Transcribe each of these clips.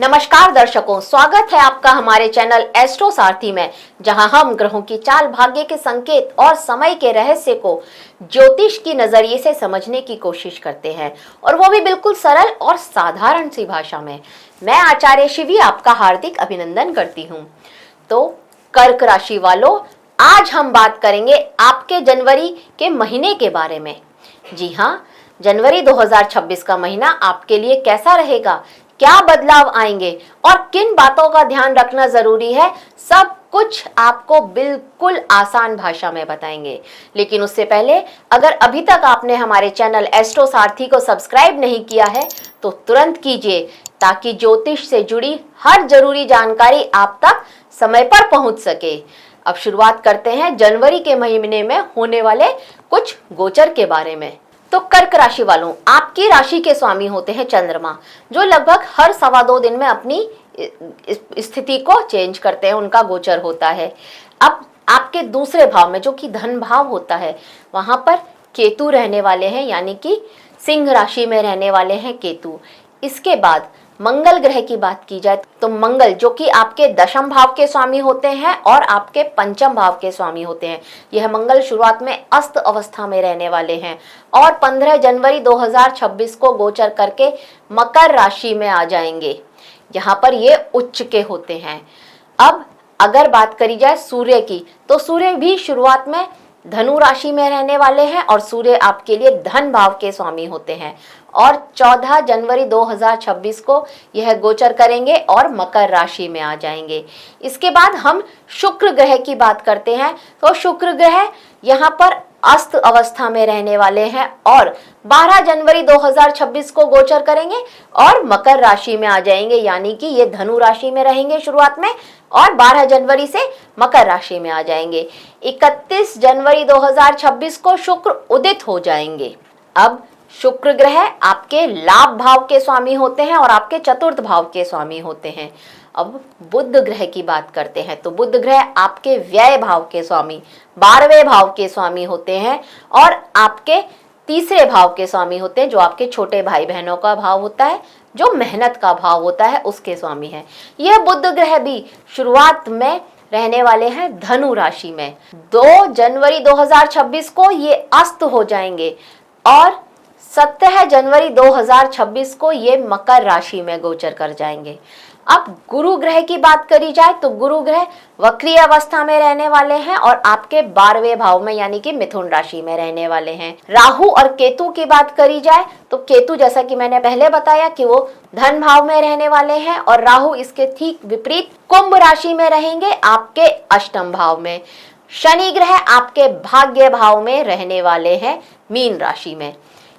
नमस्कार दर्शकों, स्वागत है आपका हमारे चैनल एस्ट्रो सारथी में, जहां हम ग्रहों की चाल, भाग्य के संकेत और समय के रहस्य को ज्योतिष की नजरिए से समझने की कोशिश करते हैं, और वो भी बिल्कुल सरल और साधारण सी भाषा में। मैं आचार्य शिवी आपका हार्दिक अभिनंदन करती हूँ। तो कर्क राशि वालों, आज हम बात करेंगे आपके जनवरी के महीने के बारे में। जी हाँ, जनवरी 2026 का महीना आपके लिए कैसा रहेगा, क्या बदलाव आएंगे और किन बातों का ध्यान रखना जरूरी है, सब कुछ आपको बिल्कुल आसान भाषा में बताएंगे। लेकिन उससे पहले, अगर अभी तक आपने हमारे चैनल एस्ट्रो सारथी को सब्सक्राइब नहीं किया है तो तुरंत कीजिए, ताकि ज्योतिष से जुड़ी हर जरूरी जानकारी आप तक समय पर पहुंच सके। अब शुरुआत करते हैं जनवरी के महीने में होने वाले कुछ गोचर के बारे में। तो कर्क राशि वालों, आपकी राशि के स्वामी होते हैं चंद्रमा, जो लगभग हर 2.25 दिन में अपनी स्थिति को चेंज करते हैं, उनका गोचर होता है। अब आपके दूसरे भाव में, जो कि धन भाव होता है, वहां पर केतु रहने वाले हैं, यानी कि सिंह राशि में रहने वाले हैं केतु। इसके बाद मंगल ग्रह की बात की जाए तो मंगल, जो कि आपके दशम भाव के स्वामी होते हैं और आपके पंचम भाव के स्वामी होते हैं, यह मंगल शुरुआत में अस्त अवस्था में रहने वाले हैं और 15 जनवरी 2026 को गोचर करके मकर राशि में आ जाएंगे। यहाँ पर ये उच्च के होते हैं। अब अगर बात करी जाए सूर्य की, तो सूर्य भी शुरुआत में धनु राशि में रहने वाले हैं और सूर्य आपके लिए धन भाव के स्वामी होते हैं और 14 जनवरी 2026 को यह गोचर करेंगे और मकर राशि में आ जाएंगे। इसके बाद हम शुक्र ग्रह की बात करते हैं। तो शुक्र ग्रह यहाँ पर अस्त अवस्था में रहने वाले हैं और 12 जनवरी 2026 को गोचर करेंगे और मकर राशि में आ जाएंगे, यानी कि ये धनु राशि में रहेंगे शुरुआत में और 12 जनवरी से मकर राशि में आ जाएंगे। 31 जनवरी 2026 को शुक्र उदित हो जाएंगे। अब शुक्र ग्रह आपके लाभ भाव के स्वामी होते हैं और आपके चतुर्थ भाव के स्वामी होते हैं। अब बुध ग्रह की बात करते हैं। तो बुध ग्रह आपके व्यय भाव के स्वामी, 12वें भाव के स्वामी होते हैं और आपके तीसरे भाव के स्वामी होते हैं, जो आपके छोटे भाई बहनों का भाव होता है, जो मेहनत का भाव होता है, उसके स्वामी हैं। यह बुध ग्रह भी शुरुआत में रहने वाले हैं धनु राशि में। 2 जनवरी 2026 को ये अस्त हो जाएंगे और 17 जनवरी 2026 को ये मकर राशि में गोचर कर जाएंगे। अब गुरु ग्रह की बात करी जाए तो गुरु ग्रह वक्रीय अवस्था में रहने वाले हैं और आपके 12वें भाव में, यानी कि मिथुन राशि में रहने वाले हैं। राहु और केतु की बात करी जाए तो केतु, जैसा कि मैंने पहले बताया, कि वो धन भाव में रहने वाले हैं और राहु इसके ठीक विपरीत कुंभ राशि में रहेंगे, आपके अष्टम भाव में। शनि ग्रह आपके भाग्य भाव में रहने वाले हैं, मीन राशि में।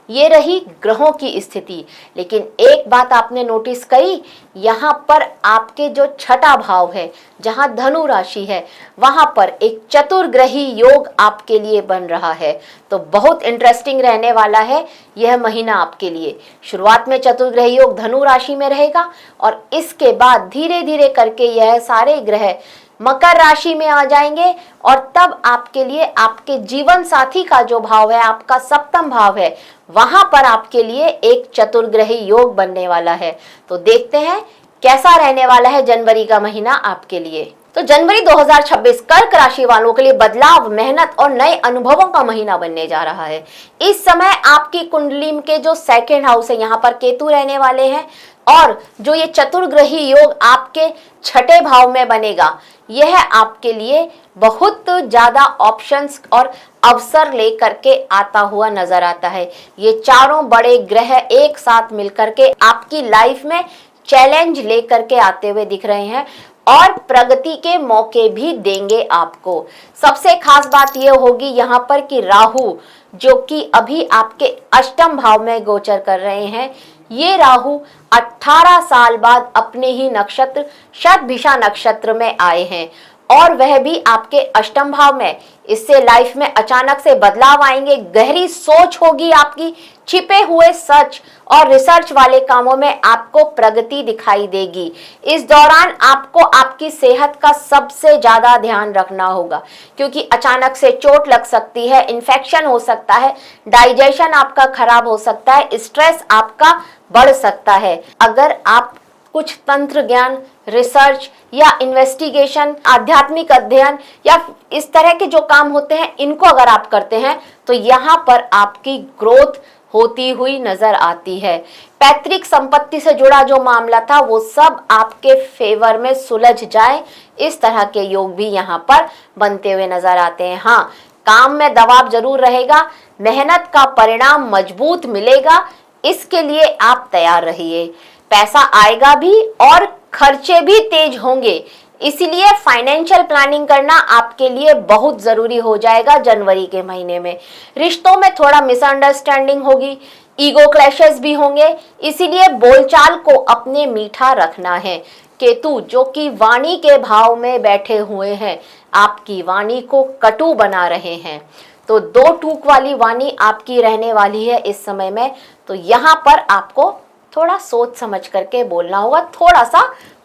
ये रही ग्रहों की स्थिति। लेकिन एक बात आपने नोटिस करी, यहाँ पर आपके जो छठा भाव है, जहाँ धनु राशि है, वहां पर एक चतुर्ग्रही योग आपके लिए बन रहा है। तो बहुत इंटरेस्टिंग रहने वाला है यह महीना आपके लिए। शुरुआत में चतुर्ग्रही योग धनु राशि में रहेगा और इसके बाद धीरे धीरे करके यह सारे ग्रह मकर राशि में आ जाएंगे और तब आपके लिए आपके जीवन साथी का जो भाव है, आपका सप्तम भाव है, वहां पर आपके लिए एक चतुर्ग्रही योग बनने वाला है। तो देखते हैं कैसा रहने वाला है जनवरी का महीना आपके लिए। तो जनवरी 2026 कर्क राशि वालों के लिए बदलाव, मेहनत और नए अनुभवों का महीना बनने जा रहा है। इस समय आपकी कुंडली के जो सेकंड हाउस है, यहाँ पर केतु रहने वाले हैं और जो ये चतुर्ग्रही योग आपके छठे भाव में बनेगा, यह आपके लिए बहुत ज्यादा ऑप्शंस और अवसर लेकर के आता हुआ नजर आता है। ये चारों बड़े ग्रह एक साथ मिलकर के आपकी लाइफ में चैलेंज लेकर के आते हुए दिख रहे हैं और प्रगति के मौके भी देंगे आपको। सबसे खास बात यह होगी यहाँ पर कि राहु, जो कि अभी आपके अष्टम भाव में गोचर कर रहे हैं, ये राहु 18 साल बाद अपने ही नक्षत्र शतभिषा नक्षत्र में आए हैं और वह भी आपके अष्टम भाव में। इससे लाइफ में अचानक से बदलाव आएंगे, गहरी सोच होगी आपकी, छिपे हुए सच और रिसर्च वाले कामों में आपको प्रगति दिखाई देगी। इस दौरान आपको आपकी सेहत का सबसे ज्यादा ध्यान रखना होगा, क्योंकि अचानक से चोट लग सकती है, इन्फेक्शन हो सकता है, डाइजेशन आपका खराब हो सकता है, स्ट्रेस आपका बढ़ सकता है। अगर आप कुछ तंत्र ज्ञान, रिसर्च या इन्वेस्टिगेशन, आध्यात्मिक अध्ययन या इस तरह के जो काम होते हैं, इनको अगर आप करते हैं तो यहाँ पर आपकी ग्रोथ होती हुई नजर आती है। पैतृक संपत्ति से जुड़ा जो मामला था वो सब आपके फेवर में सुलझ जाए, इस तरह के योग भी यहाँ पर बनते हुए नजर आते हैं। हाँ, काम में दबाव जरूर रहेगा, मेहनत का परिणाम मजबूत मिलेगा, इसके लिए आप तैयार रहिए। पैसा आएगा भी और खर्चे भी तेज होंगे, इसीलिए फाइनेंशियल प्लानिंग करना आपके लिए बहुत जरूरी हो जाएगा जनवरी के महीने में। रिश्तों में थोड़ा मिसअंडरस्टैंडिंग होगी, ईगो क्लैशेस भी होंगे, इसीलिए बोलचाल को अपने मीठा रखना है। केतु जो कि वाणी के भाव में बैठे हुए हैं, आपकी वाणी को कटु बना रहे हैं, तो दो टूक वाली वाणी आपकी रहने वाली है इस समय में। तो यहाँ पर आपको थोड़ा सोच समझ करके बोलना होगा, थोड़ा सा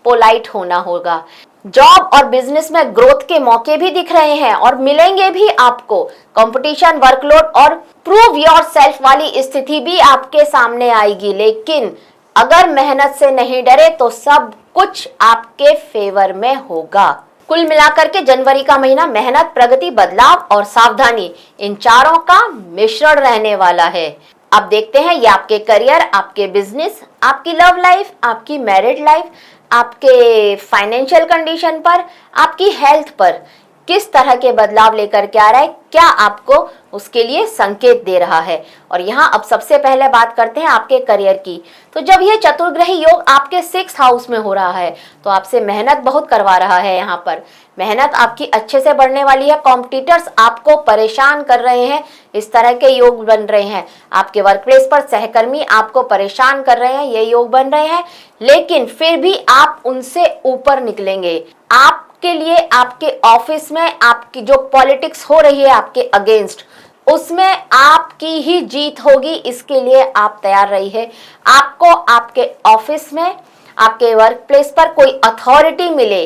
पोलाइट होना होगा। जॉब और बिजनेस में ग्रोथ के मौके भी दिख रहे हैं और मिलेंगे भी आपको। कंपटीशन, वर्कलोड और प्रूव योर सेल्फ वाली स्थिति भी आपके सामने आएगी, लेकिन अगर मेहनत से नहीं डरे तो सब कुछ आपके फेवर में होगा। कुल मिलाकर के जनवरी का महीना मेहनत, प्रगति, बदलाव और सावधानी, इन चारों का मिश्रण रहने वाला है। अब देखते हैं ये आपके करियर, आपके बिजनेस, आपकी लव लाइफ, आपकी मैरिड लाइफ, आपके फाइनेंशियल कंडीशन पर, आपकी हेल्थ पर किस तरह के बदलाव लेकर के आ रहा है, क्या आपको उसके लिए संकेत दे रहा है। और यहाँ अब सबसे पहले बात करते हैं आपके करियर की। तो जब ये चतुर्ग्रही योग आपके 6th हाउस में हो रहा है तो आपसे मेहनत बहुत करवा रहा है। यहाँ पर मेहनत आपकी अच्छे से बढ़ने वाली है। कॉम्पिटिटर्स आपको परेशान कर रहे हैं, इस तरह के योग बन रहे हैं। आपके वर्क प्लेस पर सहकर्मी आपको परेशान कर रहे हैं, ये योग बन रहे हैं, लेकिन फिर भी आप उनसे ऊपर निकलेंगे। आपके लिए आपके ऑफिस में आपकी जो पॉलिटिक्स हो रही है आपके अगेंस्ट, उसमें आपकी ही जीत होगी, इसके लिए आप तैयार रहिए। आपको आपके ऑफिस में, आपके वर्क प्लेस पर कोई अथॉरिटी मिले,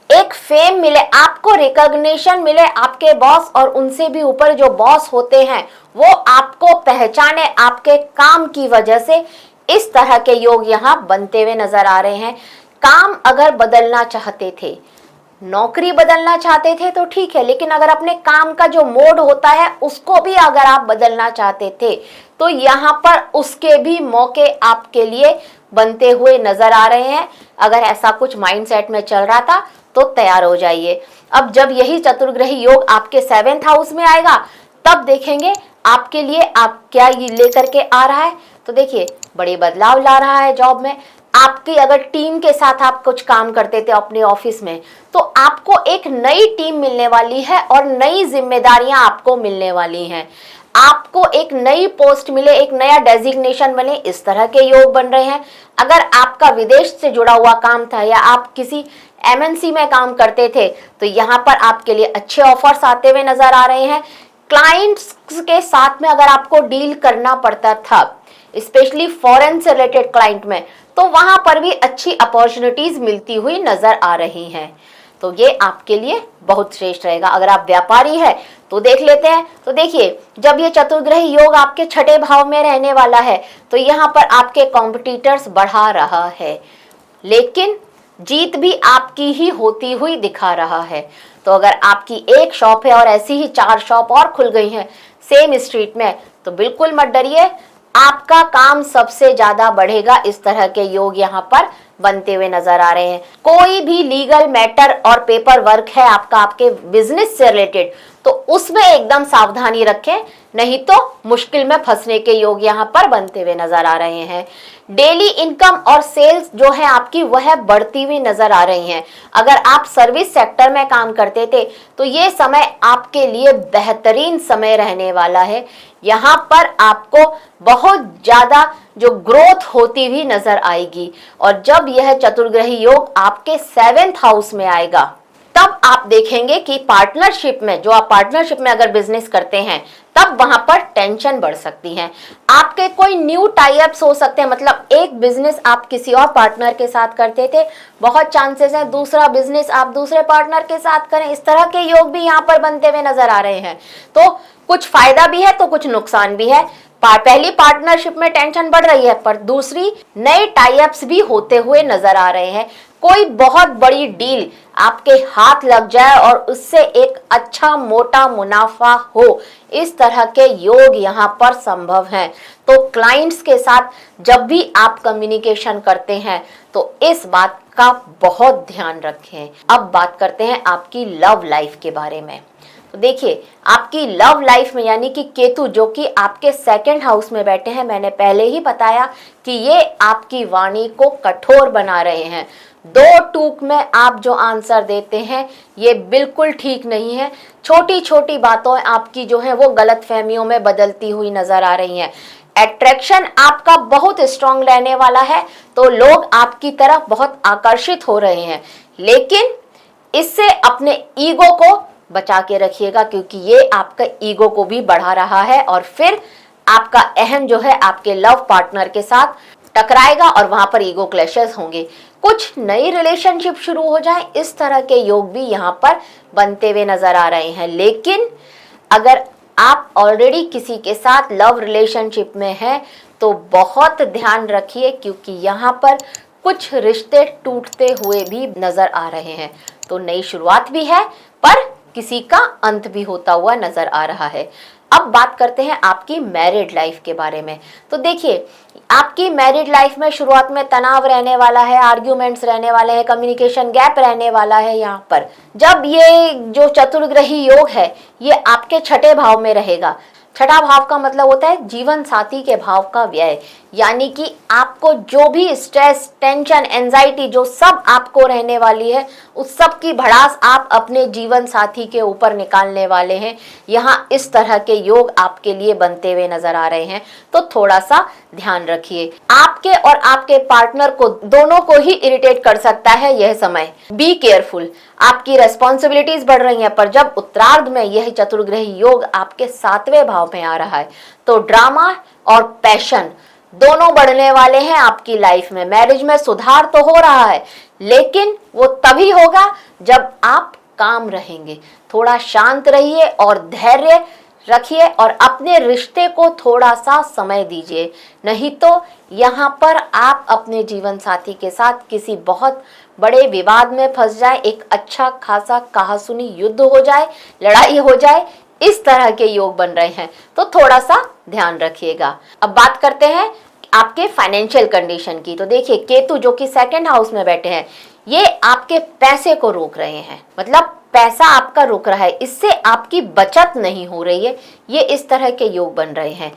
एक फेम मिले, आपको रिकॉग्निशन मिले, आपके बॉस और उनसे भी ऊपर जो बॉस होते हैं वो आपको पहचाने आपके काम की वजह से, इस तरह के योग यहाँ बनते हुए नजर आ रहे हैं। काम अगर बदलना चाहते थे, नौकरी बदलना चाहते थे तो ठीक है, लेकिन अगर अपने काम का जो मोड होता है उसको भी अगर आप बदलना चाहते थे तो यहाँ पर उसके भी मौके आपके लिए बनते हुए नजर आ रहे हैं। अगर ऐसा कुछ माइंडसेट में चल रहा था तो तैयार हो जाइए। अब जब यही चतुर्ग्रही योग आपके 7th हाउस में आएगा तब देखेंगे आपके लिए आप क्या ये लेकर के आ रहा है। तो देखिए, बड़े बदलाव ला रहा है जॉब में। आपकी अगर टीम के साथ आप कुछ काम करते थे अपने ऑफिस में, तो आपको एक नई टीम मिलने वाली है और नई जिम्मेदारियां आपको मिलने वाली हैं। आपको एक नई पोस्ट मिले, एक नया डेजिग्नेशन मिले, इस तरह के योग बन रहे हैं। अगर आपका विदेश से जुड़ा हुआ काम था या आप किसी MNC में काम करते थे तो यहाँ पर आपके लिए अच्छे ऑफर्स आते हुए नजर आ रहे हैं। क्लाइंट्स के साथ में अगर आपको डील करना पड़ता था, स्पेशली फॉरेन से रिलेटेड क्लाइंट में, तो वहां पर भी अच्छी अपॉर्चुनिटीज मिलती हुई नजर आ रही हैं। तो ये आपके लिए बहुत श्रेष्ठ रहेगा। अगर आप व्यापारी है तो देख लेते हैं। तो देखिए, जब ये चतुर्ग्रही योग आपके 6ठे भाव में रहने वाला है तो यहाँ पर आपके कॉम्पिटिटर्स बढ़ा रहा है, लेकिन जीत भी आपकी ही होती हुई दिखा रहा है। तो अगर आपकी एक शॉप है और ऐसी ही 4 शॉप और खुल गई हैं सेम स्ट्रीट में, तो बिल्कुल मत डरिए, आपका काम सबसे ज्यादा बढ़ेगा। इस तरह के योग यहाँ पर बनते हुए नजर आ रहे हैं। कोई भी लीगल मैटर और पेपर वर्क है आपका आपके बिजनेस से रिलेटेड, तो उसमें एकदम सावधानी रखें, नहीं तो मुश्किल में फंसने के योग यहाँ पर बनते हुए नजर आ रहे हैं। डेली इनकम और सेल्स जो है आपकी वह बढ़ती हुई नजर आ रही हैं। अगर आप सर्विस सेक्टर में काम करते थे तो ये समय आपके लिए बेहतरीन समय रहने वाला है। यहाँ पर आपको बहुत ज्यादा जो ग्रोथ होती हुई नजर आएगी। और जब यह चतुर्ग्रही योग आपके 7th हाउस में आएगा तब आप देखेंगे कि पार्टनरशिप में, जो आप पार्टनरशिप में अगर बिजनेस करते हैं, तब वहां पर टेंशन बढ़ सकती है। आपके कोई न्यू टाई अप्स हो सकते हैं, मतलब एक बिजनेस आप किसी और पार्टनर के साथ करते थे, बहुत चांसेस है दूसरा बिजनेस आप दूसरे पार्टनर के साथ करें। इस तरह के योग भी यहाँ पर बनते हुए नजर आ रहे हैं। तो कुछ फायदा भी है तो कुछ नुकसान भी है। पहली पार्टनरशिप में टेंशन बढ़ रही है, पर दूसरी नए टाई-अप्स भी होते हुए नजर आ रहे हैं। कोई बहुत बड़ी डील आपके हाथ लग जाए और उससे एक अच्छा मोटा मुनाफा हो, इस तरह के योग यहाँ पर संभव हैं। तो क्लाइंट्स के साथ जब भी आप कम्युनिकेशन करते हैं तो इस बात का बहुत ध्यान रखें। अब बात करते हैं आपकी लव लाइफ के बारे में। तो देखिए, आपकी लव लाइफ में यानी कि केतु जो कि आपके सेकंड हाउस में बैठे हैं, मैंने पहले ही बताया कि ये आपकी वाणी को कठोर बना रहे हैं। दो टूक में आप जो आंसर देते हैं ये बिल्कुल ठीक नहीं है। छोटी छोटी बातों आपकी जो है वो गलत फहमियों में बदलती हुई नजर आ रही हैं। अट्रैक्शन आपका बहुत स्ट्रांग रहने वाला है, तो लोग आपकी तरफ बहुत आकर्षित हो रहे हैं, लेकिन इससे अपने ईगो को बचा के रखिएगा, क्योंकि ये आपका ईगो को भी बढ़ा रहा है और फिर आपका अहम जो है आपके लव पार्टनर के साथ टकराएगा और वहां पर ईगो क्लैशेस होंगे। कुछ नई रिलेशनशिप शुरू हो जाए, इस तरह के योग भी यहाँ पर बनते हुए नजर आ रहे हैं। लेकिन अगर आप ऑलरेडी किसी के साथ लव रिलेशनशिप में हैं तो बहुत ध्यान रखिए, क्योंकि यहाँ पर कुछ रिश्ते टूटते हुए भी नजर आ रहे हैं। तो नई शुरुआत भी है, पर किसी का अंत भी होता हुआ नजर आ रहा है। अब बात करते हैं आपकी मैरिड लाइफ के बारे में। तो देखिए, आपकी मैरिड लाइफ में शुरुआत में तनाव रहने वाला है, आर्ग्यूमेंट्स रहने वाले हैं, कम्युनिकेशन गैप रहने वाला है। यहाँ पर जब ये जो चतुर्ग्रही योग है ये आपके छठे भाव में रहेगा। छठा भाव का मतलब होता है जीवन साथी के भाव का व्यय, यानी कि आपको जो भी स्ट्रेस, टेंशन, एंजाइटी जो सब आपको रहने वाली है, उस सब की भड़ास आप अपने जीवन साथी के ऊपर निकालने वाले हैं। यहाँ इस तरह के योग आपके लिए बनते हुए नजर आ रहे हैं, तो थोड़ा सा ध्यान रखिए। आपके और आपके पार्टनर को दोनों को ही इरिटेट कर सकता है यह समय। Be careful. आपकी रेस्पॉन्सिबिलिटीज बढ़ रही हैं, पर जब उत्तरार्ध में यह चतुर्ग्रही योग आपके सातवें भाव में आ रहा है तो ड्रामा और पैशन दोनों बढ़ने वाले हैं आपकी लाइफ में। मैरिज में सुधार तो हो रहा है, लेकिन वो तभी होगा जब आप काम रहेंगे। थोड़ा शांत रहिए और धैर्य रखिए और अपने रिश्ते को थोड़ा सा समय दीजिए, नहीं तो यहाँ पर आप अपने जीवन साथी के साथ किसी बहुत बड़े विवाद में फंस जाए, एक अच्छा खासा कहासुनी युद्ध हो जाए, लड़ाई हो जाए। इस तरह के योग बन रहे हैं, तो थोड़ा सा ध्यान रखिएगा। अब बात करते हैं आपके फाइनेंशियल कंडीशन की। तो देखिए, केतु जो कि सेकंड हाउस में बैठे हैं, ये आपके पैसे को रोक रहे हैं, मतलब पैसा आपका रुक रहा है, इससे आपकी बचत नहीं हो रही है। ये इस तरह के योग बन रहे हैं।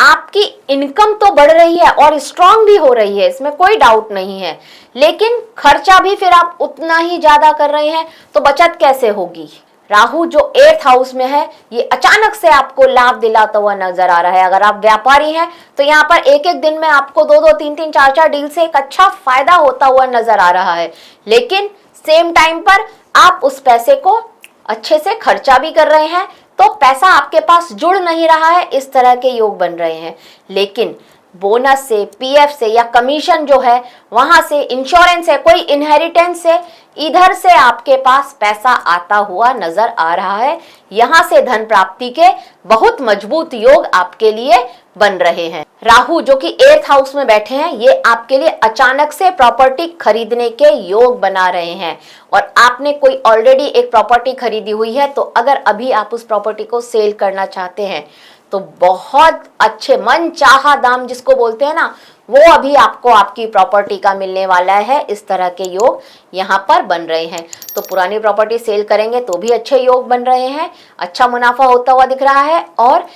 आपकी इनकम तो बढ़ रही है और स्ट्रांग भी हो रही है, इसमें कोई डाउट नहीं है, लेकिन खर्चा भी फिर आप उतना ही ज्यादा कर रहे हैं, तो बचत कैसे होगी। राहु जो 8th हाउस में है, ये अचानक से आपको लाभ दिलाता हुआ नजर आ रहा है। अगर आप व्यापारी हैं तो यहाँ पर एक एक दिन में आपको 2-2, 3-3, 4-4 डील से एक अच्छा फायदा होता हुआ नजर आ रहा है, लेकिन सेम टाइम पर आप उस पैसे को अच्छे से खर्चा भी कर रहे हैं, तो पैसा आपके पास जुड़ नहीं रहा है। इस तरह के योग बन रहे हैं। लेकिन बोनस से, पीएफ से या कमीशन जो है वहां से, इंश्योरेंस है, कोई इनहेरिटेंस से, इधर से आपके पास पैसा आता हुआ नजर आ रहा है। यहां से धन प्राप्ति के बहुत मजबूत योग आपके लिए बन रहे हैं। राहु जो कि 8th हाउस में बैठे हैं, ये आपके लिए अचानक से प्रॉपर्टी खरीदने के योग बना रहे हैं। और आपने कोई ऑलरेडी एक प्रॉपर्टी खरीदी हुई है, तो अगर अभी आप उस प्रॉपर्टी को सेल करना चाहते हैं तो बहुत अच्छे मन चाहा दाम जिसको बोलते हैं ना, वो अभी आपको आपकी प्रॉपर्टी का मिलने वाला है। इस तरह के योग यहाँ पर बन रहे हैं। तो पुरानी प्रॉपर्टी सेल करेंगे तो भी अच्छे योग बन रहे हैं, अच्छा मुनाफा होता हुआ दिख रहा है। और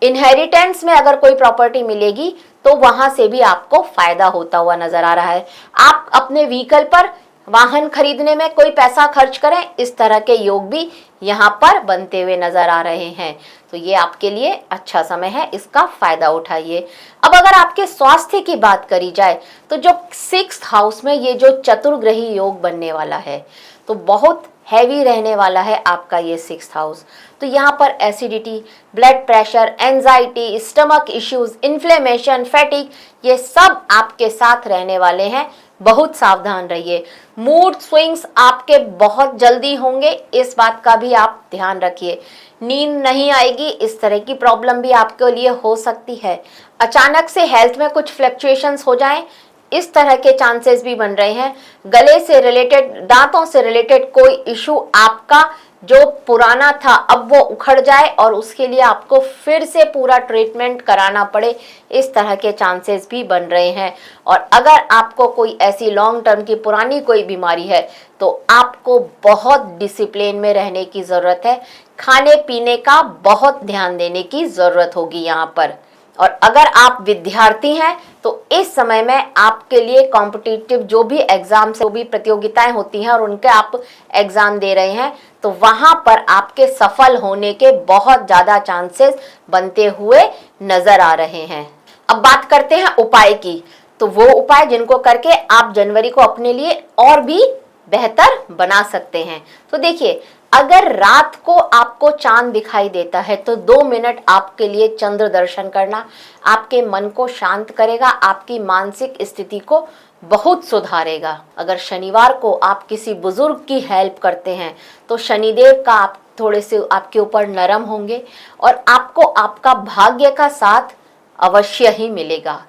इनहेरिटेंस में अगर कोई प्रॉपर्टी मिलेगी तो वहां से भी आपको फायदा होता हुआ नजर आ रहा है। आप अपने व्हीकल पर, वाहन खरीदने में कोई पैसा खर्च करें, इस तरह के योग भी यहाँ पर बनते हुए नजर आ रहे हैं। तो ये आपके लिए अच्छा समय है, इसका फायदा उठाइए। अब अगर आपके स्वास्थ्य की बात करी जाए तो जो 6th हाउस में ये जो चतुर्ग्रही योग बनने वाला है, तो बहुत हैवी रहने वाला है आपका ये 6th हाउस। तो यहाँ पर acidity, blood pressure, anxiety, stomach issues, inflammation, फैटिक, ये सब आपके साथ रहने वाले हैं। बहुत सावधान रहिए। मूड स्विंग्स आपके बहुत जल्दी होंगे, इस बात का भी आप ध्यान रखिए। नींद नहीं आएगी, इस तरह की प्रॉब्लम भी आपके लिए हो सकती है। अचानक से हेल्थ में कुछ फ्लक्चुएशंस हो जाएं, इस तरह के चांसेस भी बन रहे हैं। गले से रिलेटेड, दांतों से रिलेटेड कोई इशू आपका जो पुराना था अब वो उखड़ जाए और उसके लिए आपको फिर से पूरा ट्रीटमेंट कराना पड़े, इस तरह के चांसेस भी बन रहे हैं। और अगर आपको कोई ऐसी लॉन्ग टर्म की पुरानी कोई बीमारी है तो आपको बहुत डिसिप्लिन में रहने की ज़रूरत है। खाने पीने का बहुत ध्यान देने की ज़रूरत होगी यहाँ पर। और अगर आप विद्यार्थी हैं तो इस समय में आपके लिए कॉम्पिटिटिव जो भी एग्जाम से, जो भी प्रतियोगिताएं होती हैं और उनके आप एग्जाम दे रहे हैं, तो वहां पर आपके सफल होने के बहुत ज़्यादा चांसेस बनते हुए नजर आ रहे हैं। अब बात करते हैं उपाय की। तो वो उपाय जिनको करके आप जनवरी को अपने लिए और भी बेहतर बना सकते हैं। तो देखिए, अगर रात को आपको चांद दिखाई देता है तो 2 मिनट आपके लिए चंद्र दर्शन करना आपके मन को शांत करेगा, आपकी मानसिक स्थिति को बहुत सुधारेगा। अगर शनिवार को आप किसी बुजुर्ग की हेल्प करते हैं तो शनिदेव का आप थोड़े से आपके ऊपर नरम होंगे और आपको आपका भाग्य का साथ अवश्य ही मिलेगा।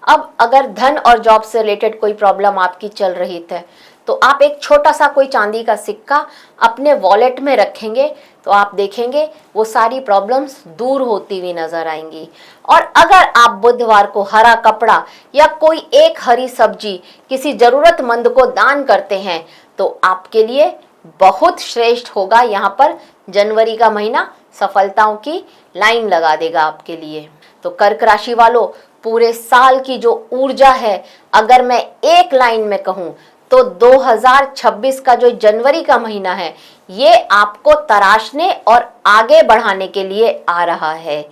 अब अगर धन और जॉब से रिलेटेड कोई प्रॉब्लम आपकी चल रही है तो आप एक छोटा सा कोई चांदी का सिक्का अपने वॉलेट में रखेंगे तो आप देखेंगे वो सारी प्रॉब्लम्स दूर होती हुई नजर आएंगी। और अगर आप बुधवार को हरा कपड़ा या कोई एक हरी सब्जी किसी जरूरतमंद को दान करते हैं तो आपके लिए बहुत श्रेष्ठ होगा। यहाँ पर जनवरी का महीना सफलताओं की लाइन लगा देगा आपके लिए। तो कर्क राशि वालों, पूरे साल की जो ऊर्जा है अगर मैं एक लाइन में कहूँ तो 2026 का जो जनवरी का महीना है ये आपको तराशने और आगे बढ़ाने के लिए आ रहा है।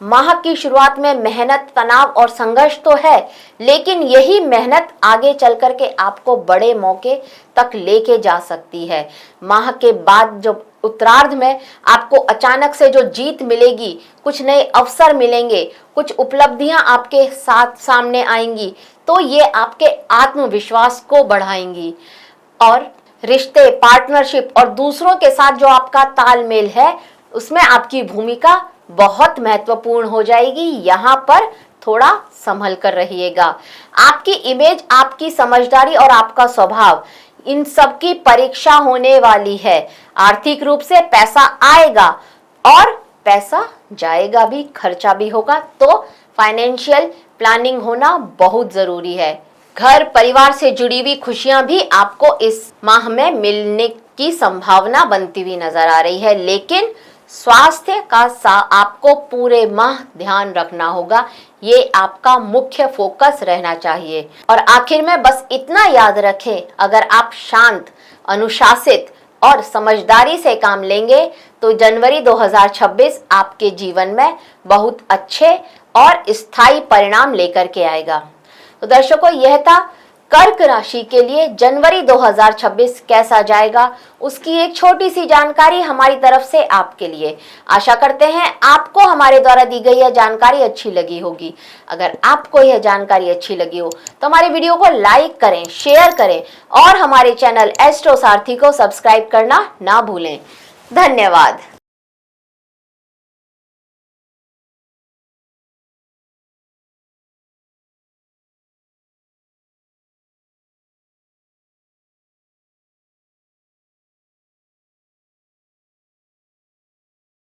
माह की शुरुआत में मेहनत, तनाव और संघर्ष तो है, लेकिन यही मेहनत आगे चल कर के आपको बड़े मौके तक लेके जा सकती है। माह के बाद जो उत्तरार्ध में आपको अचानक से जो जीत मिलेगी, कुछ नए अवसर मिलेंगे, कुछ उपलब्धियां आपके साथ सामने आएंगी, तो ये आपके आत्मविश्वास को बढ़ाएंगी। और रिश्ते, पार्टनरशिप और दूसरों के साथ जो आपका तालमेल है उसमें आपकी भूमिका बहुत महत्वपूर्ण हो जाएगी। यहाँ पर थोड़ा संभल कर रहिएगा। आपकी इमेज, आपकी समझदारी और आपका स्वभाव, इन सब की परीक्षा होने वाली है। आर्थिक रूप से पैसा आएगा और पैसा जाएगा भी, खर्चा भी होगा, तो फाइनेंशियल प्लानिंग होना बहुत जरूरी है। घर परिवार से जुड़ी हुई खुशियां भी आपको इस माह में मिलने की संभावना बनती हुई नजर आ रही है, लेकिन स्वास्थ्य का आपको पूरे माह ध्यान रखना होगा। ये आपका मुख्य फोकस रहना चाहिए। और आखिर में बस इतना याद रखें, अगर आप शांत, अनुशासित और समझदारी से काम लेंगे तो जनवरी 2026 आपके जीवन में बहुत अच्छे और स्थायी परिणाम लेकर के आएगा। तो दर्शकों, यह था कर्क राशि के लिए जनवरी 2026 कैसा जाएगा, उसकी एक छोटी सी जानकारी हमारी तरफ से आपके लिए। आशा करते हैं आपको हमारे द्वारा दी गई यह जानकारी अच्छी लगी होगी। अगर आपको यह जानकारी अच्छी लगी हो तो हमारे वीडियो को लाइक करें, शेयर करें और हमारे चैनल एस्ट्रो सारथी को सब्सक्राइब करना ना भूलें। धन्यवाद।